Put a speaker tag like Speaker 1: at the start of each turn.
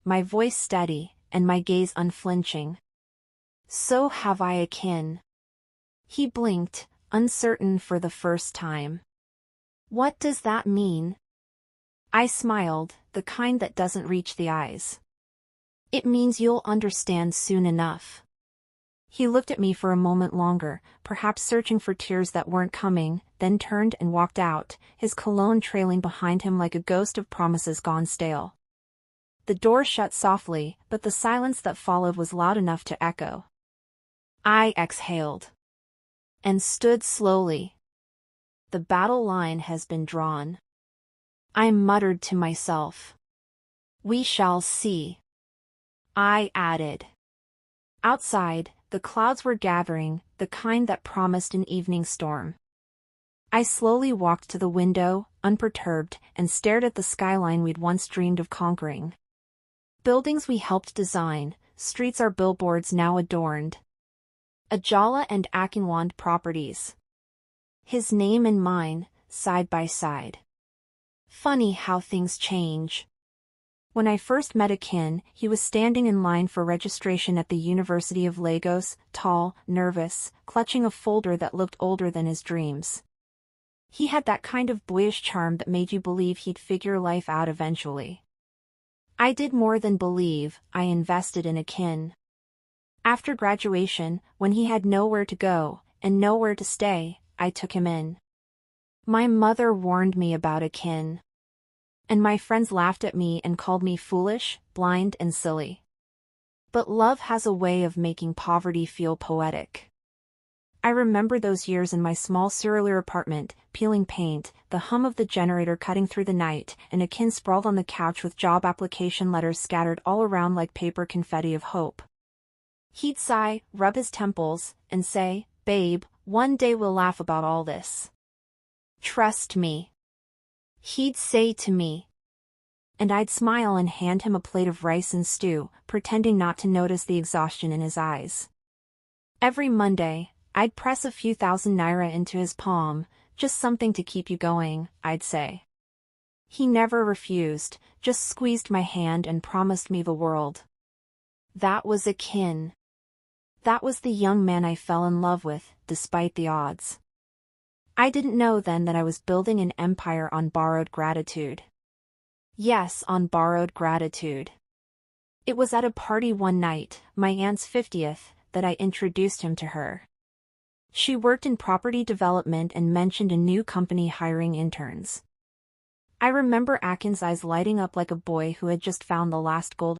Speaker 1: my voice steady, and my gaze unflinching. "So have I a kin." He blinked, uncertain for the first time. "What does that mean?" I smiled, the kind that doesn't reach the eyes. "It means you'll understand soon enough." He looked at me for a moment longer, perhaps searching for tears that weren't coming, then turned and walked out, his cologne trailing behind him like a ghost of promises gone stale. The door shut softly, but the silence that followed was loud enough to echo. I exhaled. And stood slowly. The battle line has been drawn. I muttered to myself. "We shall see." I added. Outside, the clouds were gathering, the kind that promised an evening storm. I slowly walked to the window, unperturbed, and stared at the skyline we'd once dreamed of conquering. Buildings we helped design, streets our billboards now adorned. Ajala and Akinwand properties. His name and mine, side by side. Funny how things change. When I first met Akin, he was standing in line for registration at the University of Lagos, tall, nervous, clutching a folder that looked older than his dreams. He had that kind of boyish charm that made you believe he'd figure life out eventually. I did more than believe, I invested in Akin. After graduation, when he had nowhere to go, and nowhere to stay, I took him in. My mother warned me about Akin. And my friends laughed at me and called me foolish, blind and silly. But love has a way of making poverty feel poetic. I remember those years in my small Surulere apartment, peeling paint, the hum of the generator cutting through the night, and Akin sprawled on the couch with job application letters scattered all around like paper confetti of hope. He'd sigh, rub his temples, and say, "Babe, one day we'll laugh about all this. Trust me." He'd say to me. And I'd smile and hand him a plate of rice and stew, pretending not to notice the exhaustion in his eyes. Every Monday, I'd press a few thousand naira into his palm, "Just something to keep you going," I'd say. He never refused, just squeezed my hand and promised me the world. That was Akin. That was the young man I fell in love with, despite the odds. I didn't know then that I was building an empire on borrowed gratitude. Yes, on borrowed gratitude. It was at a party one night, my aunt's 50th, that I introduced him to her. She worked in property development and mentioned a new company hiring interns. I remember Akin's eyes lighting up like a boy who had just found the last gold